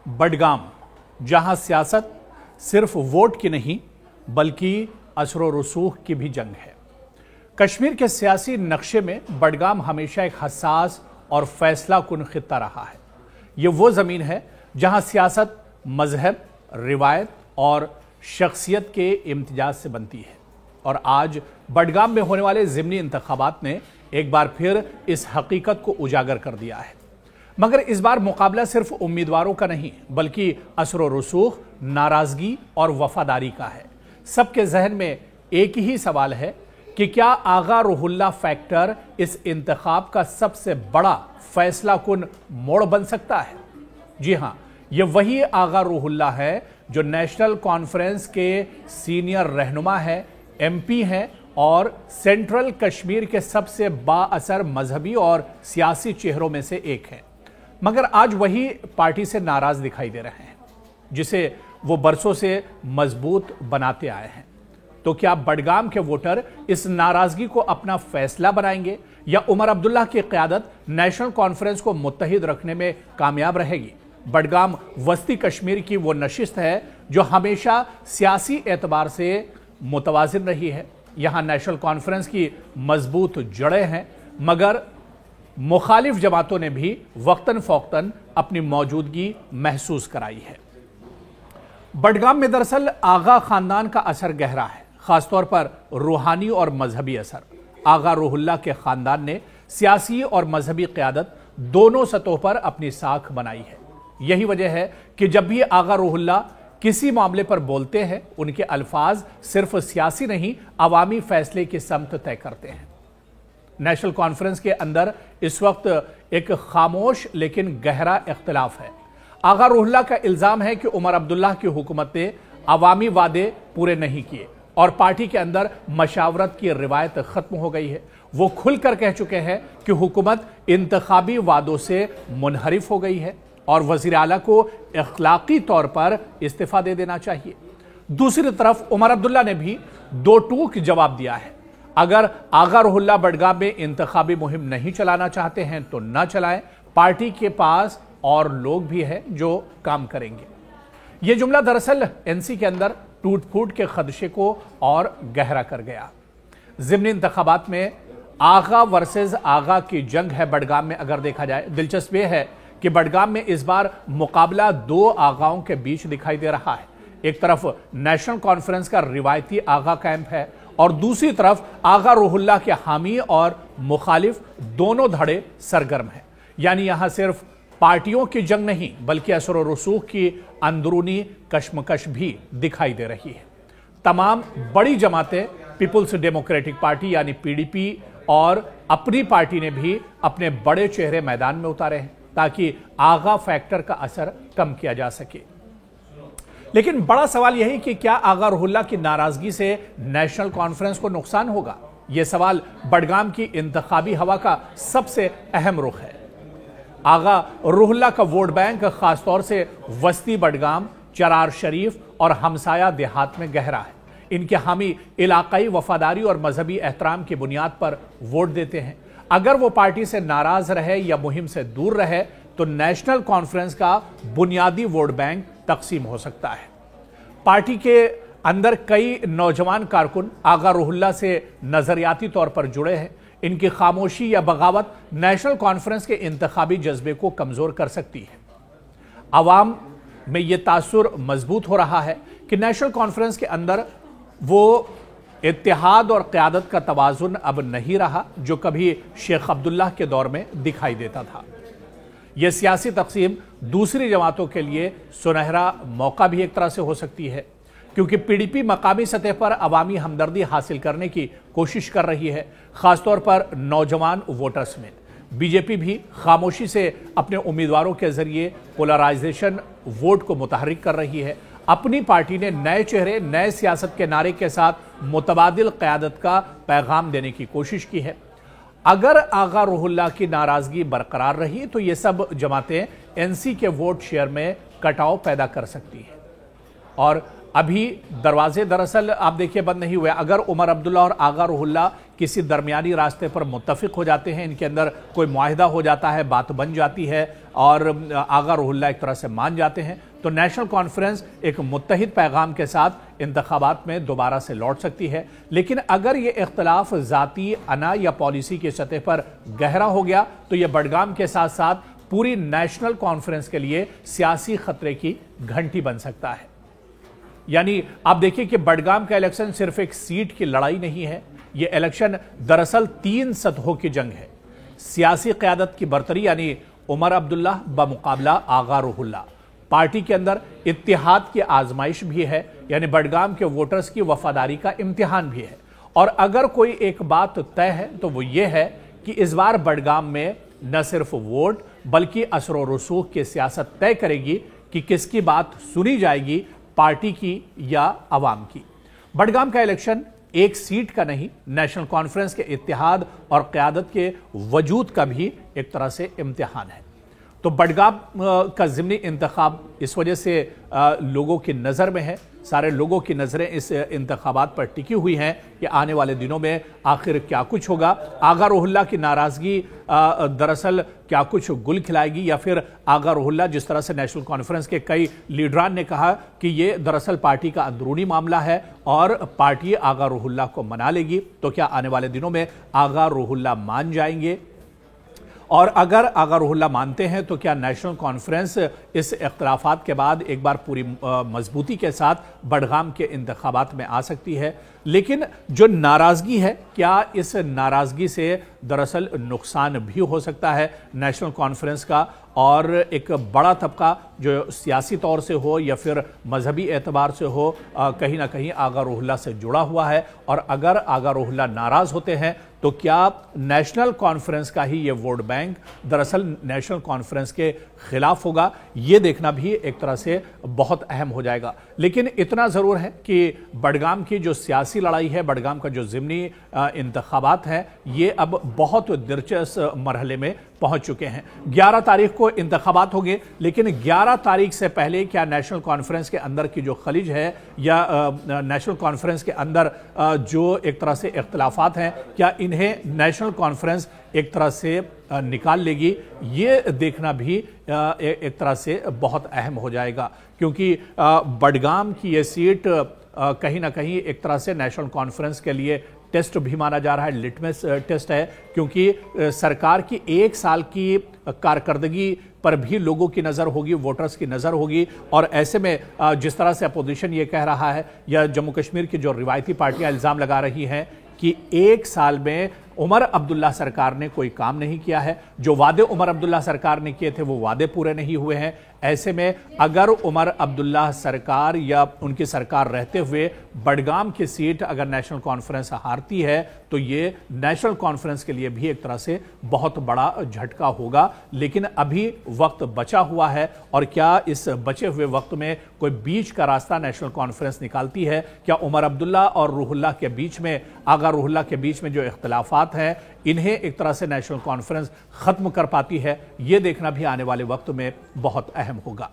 बडगाम, जहां सियासत सिर्फ वोट की नहीं बल्कि असर व रसूख की भी जंग है। कश्मीर के सियासी नक्शे में बडगाम हमेशा एक हसास और फैसला कुन खित्ता रहा है। ये वो ज़मीन है जहां सियासत मजहब, रिवायत और शख्सियत के इम्तिजाज से बनती है। और आज बडगाम में होने वाले ज़िमनी इंतखाबात ने एक बार फिर इस हकीकत को उजागर कर दिया है। मगर इस बार मुकाबला सिर्फ उम्मीदवारों का नहीं बल्कि असर व रसूख, नाराजगी और वफादारी का है। सबके जहन में एक ही सवाल है कि क्या आगा रूहुल्लाह फैक्टर इस इंतखाब का सबसे बड़ा फैसला कुन मोड़ बन सकता है? जी हां, ये वही आगा रूहुल्लाह है जो नेशनल कॉन्फ्रेंस के सीनियर रहनुमा है, एमपी हैं और सेंट्रल कश्मीर के सबसे बाअसर मजहबी और सियासी चेहरों में से एक है। मगर आज वही पार्टी से नाराज दिखाई दे रहे हैं जिसे वो बरसों से मजबूत बनाते आए हैं। तो क्या बडगाम के वोटर इस नाराजगी को अपना फैसला बनाएंगे या उमर अब्दुल्ला की क़यादत नेशनल कॉन्फ्रेंस को मुत्तहिद रखने में कामयाब रहेगी? बडगाम वस्ती कश्मीर की वो नशिस्त है जो हमेशा सियासी एतबार से मुतवाज़िन रही है। यहाँ नेशनल कॉन्फ्रेंस की मजबूत जड़ें हैं, मगर मुखालिफ जमातों ने भी वक्तन फ़ौक्तन अपनी मौजूदगी महसूस कराई है। बडगाम में दरअसल आगा खानदान का असर गहरा है, खासतौर पर रूहानी और मजहबी असर। आगा रूहुल्लाह के खानदान ने सियासी और मजहबी क़यादत दोनों सतहों पर अपनी साख बनाई है। यही वजह है कि जब भी आगा रूहुल्लाह किसी मामले पर बोलते हैं, उनके अल्फाज सिर्फ सियासी नहीं, अवामी फैसले की समत तय करते हैं। नेशनल कॉन्फ्रेंस के अंदर इस वक्त एक खामोश लेकिन गहरा इख्तिलाफ है। आगा रूहुल्लाह का इल्जाम है कि उमर अब्दुल्ला की हुकूमत ने अवामी वादे पूरे नहीं किए और पार्टी के अंदर मशावरत की रिवायत खत्म हो गई है। वो खुलकर कह चुके हैं कि हुकूमत इंतखाबी वादों से मुनहरिफ हो गई है और वज़ीर आला को अखलाकी तौर पर इस्तीफा दे देना चाहिए। दूसरी तरफ उमर अब्दुल्ला ने भी दो टूक जवाब दिया है। अगर आगा रूहुल्लाह बडगाम में इंतखाबी मुहिम नहीं चलाना चाहते हैं तो ना चलाएं, पार्टी के पास और लोग भी हैं जो काम करेंगे। यह जुमला दरअसल एनसी के अंदर टूट फूट के खदशे को और गहरा कर गया। ज़िमनी इंतखाबात में आगा वर्सेस आगा की जंग है बडगाम में। अगर देखा जाए, दिलचस्प यह है कि बडगाम में इस बार मुकाबला दो आगाओं के बीच दिखाई दे रहा है। एक तरफ नेशनल कॉन्फ्रेंस का रिवायती आगा कैंप है और दूसरी तरफ आगा रूहुल्लाह के हामी और मुखालिफ दोनों धड़े सरगर्म हैं। यानी यहां सिर्फ पार्टियों की जंग नहीं बल्कि असर व रसूख की अंदरूनी कशमकश भी दिखाई दे रही है। तमाम बड़ी जमातें, पीपुल्स डेमोक्रेटिक पार्टी यानी पीडीपी और अपनी पार्टी ने भी अपने बड़े चेहरे मैदान में उतारे हैं ताकि आगा फैक्टर का असर कम किया जा सके। लेकिन बड़ा सवाल यह है कि क्या आगा रूहुल्लाह की नाराजगी से नेशनल कॉन्फ्रेंस को नुकसान होगा? यह सवाल बडगाम की इंतखाबी हवा का सबसे अहम रुख है। आगा रूहुल्लाह का वोट बैंक खासतौर से वस्ती बडगाम, चरार शरीफ और हमसाया देहात में गहरा है। इनके हामी इलाकाई वफादारी और मजहबी एहतराम की बुनियाद पर वोट देते हैं। अगर वो पार्टी से नाराज रहे या मुहिम से दूर रहे तो नेशनल कॉन्फ्रेंस का बुनियादी वोट बैंक तकसीम हो सकता है। पार्टी के अंदर कई नौजवान कारकुन आगा रूहुल्लाह से नजरियाती तौर पर जुड़े हैं। इनकी खामोशी या बगावत नेशनल कॉन्फ्रेंस के इंतखाबी जज्बे को कमजोर कर सकती है। आवाम में यह तासुर मजबूत हो रहा है कि नेशनल कॉन्फ्रेंस के अंदर वो इत्तेहाद और क़यादत का तवाज़ुन अब नहीं रहा जो कभी शेख अब्दुल्लाह के दौर में दिखाई देता था। यह सियासी तक़सीम दूसरी जमातों के लिए सुनहरा मौका भी एक तरह से हो सकती है, क्योंकि पीडीपी मकामी सतह पर अवामी हमदर्दी हासिल करने की कोशिश कर रही है, खासतौर पर नौजवान वोटर्स में। बीजेपी भी खामोशी से अपने उम्मीदवारों के जरिए पोलराइजेशन वोट को मुतहरिक कर रही है। अपनी पार्टी ने नए चेहरे, नए सियासत के नारे के साथ मुतबादिल क़यादत का पैगाम देने की कोशिश की है। अगर आगा रूहुल्लाह की नाराजगी बरकरार रही तो ये सब जमातें एनसी के वोट शेयर में कटाव पैदा कर सकती हैं और अभी दरवाजे दरअसल आप देखिए बंद नहीं हुए। अगर उमर अब्दुल्ला और आगा रूहुल्लाह किसी दरमियानी रास्ते पर मुत्तफिक हो जाते हैं, इनके अंदर कोई मुआहिदा हो जाता है, बात बन जाती है और आगा रूहुल्लाह एक तरह से मान जाते हैं, तो नेशनल कॉन्फ्रेंस एक मुत्तहिद पैगाम के साथ इंतखाबात में दोबारा से लौट सकती है। लेकिन अगर ये इख्तलाफ ज़ाती अना या पॉलिसी की सतह पर गहरा हो गया तो ये बडगाम के साथ साथ पूरी नेशनल कॉन्फ्रेंस के लिए सियासी खतरे की घंटी बन सकता है। यानी आप देखिए कि बडगाम का इलेक्शन सिर्फ एक सीट की लड़ाई नहीं है, यह इलेक्शन दरअसल 3 सतहों की जंग है। सियासी क़यादत की बरतरी यानी उमर अब्दुल्ला बमुकाबला आगा रूहुल्लाह, पार्टी के अंदर इत्तिहाद की आजमाइश भी है, यानी बडगाम के वोटर्स की वफादारी का इम्तिहान भी है। और अगर कोई एक बात तय है तो वो ये है कि इस बार बडगाम में न सिर्फ वोट बल्कि असर व रसूख की सियासत तय करेगी कि किसकी बात सुनी जाएगी, पार्टी की या अवाम की। बडगाम का इलेक्शन एक सीट का नहीं, नेशनल कॉन्फ्रेंस के इत्तिहाद और क़यादत के वजूद का भी एक तरह से इम्तिहान है। तो बडगाम का ज़िमनी इंतखाब इस वजह से लोगों की नज़र में है, सारे लोगों की नज़रें इस इंतखाबात पर टिकी हुई हैं कि आने वाले दिनों में आखिर क्या कुछ होगा। आगा रूहुल्लाह की नाराज़गी दरअसल क्या कुछ गुल खिलाएगी, या फिर आगा रूहुल्लाह जिस तरह से नेशनल कॉन्फ्रेंस के कई लीडरान ने कहा कि ये दरअसल पार्टी का अंदरूनी मामला है और पार्टी आगा रूहुल्लाह को मना लेगी, तो क्या आने वाले दिनों में आगा रूहुल्लाह मान जाएंगे? और अगर आगा रूहुल्लाह मानते हैं तो क्या नेशनल कॉन्फ्रेंस इस इख्तलाफात के बाद एक बार पूरी मजबूती के साथ बडगाम के इंतखाबात में आ सकती है? लेकिन जो नाराज़गी है, क्या इस नाराज़गी से दरअसल नुकसान भी हो सकता है नेशनल कॉन्फ्रेंस का, और एक बड़ा तबका जो सियासी तौर से हो या फिर मजहबी एतबार से हो कहीं ना कहीं आगा रूहुल्लाह से जुड़ा हुआ है। और अगर आगा रूहुल्लाह नाराज़ होते हैं तो क्या नेशनल कॉन्फ्रेंस का ही ये वोट बैंक दरअसल नेशनल कॉन्फ्रेंस के खिलाफ होगा? ये देखना भी एक तरह से बहुत अहम हो जाएगा। लेकिन इतना ज़रूर है कि बडगाम की जो सियासी लड़ाई है, बडगाम का जो ज़िमनी इंतखाबात है, ये अब बहुत दिलचस्प मरहले में पहुंच चुके हैं। 11 तारीख को इंतखाबात होंगे, लेकिन 11 तारीख से पहले क्या नेशनल कॉन्फ्रेंस के अंदर की जो खलिज है या नेशनल कॉन्फ्रेंस के अंदर जो एक तरह से इख्तलाफात हैं, क्या इन्हें नेशनल कॉन्फ्रेंस एक तरह से निकाल लेगी? ये देखना भी एक तरह से बहुत अहम हो जाएगा, क्योंकि बडगाम की ये सीट कहीं ना कहीं एक तरह से नेशनल कॉन्फ्रेंस के लिए टेस्ट भी माना जा रहा है, लिटमस टेस्ट है, क्योंकि सरकार की 1 साल की कारकर्दगी पर भी लोगों की नज़र होगी, वोटर्स की नज़र होगी। और ऐसे में जिस तरह से अपोजिशन ये कह रहा है या जम्मू कश्मीर की जो रिवायती पार्टियां इल्ज़ाम लगा रही हैं कि 1 साल में उमर अब्दुल्ला सरकार ने कोई काम नहीं किया है, जो वादे उमर अब्दुल्ला सरकार ने किए थे वो वादे पूरे नहीं हुए हैं। ऐसे में अगर उमर अब्दुल्ला सरकार या उनकी सरकार रहते हुए बडगाम की सीट अगर नेशनल कॉन्फ्रेंस हारती है तो ये नेशनल कॉन्फ्रेंस के लिए भी एक तरह से बहुत बड़ा झटका होगा। लेकिन अभी वक्त बचा हुआ है, और क्या इस बचे हुए वक्त में कोई बीच का रास्ता नेशनल कॉन्फ्रेंस निकालती है? क्या उमर अब्दुल्ला और रूहुल्लाह के बीच में, आगा रूहुल्लाह के बीच में जो इख्तलाफात हैं, इन्हें एक तरह से नेशनल कॉन्फ्रेंस खत्म कर पाती है? ये देखना भी आने वाले वक्त में बहुत अहम होगा।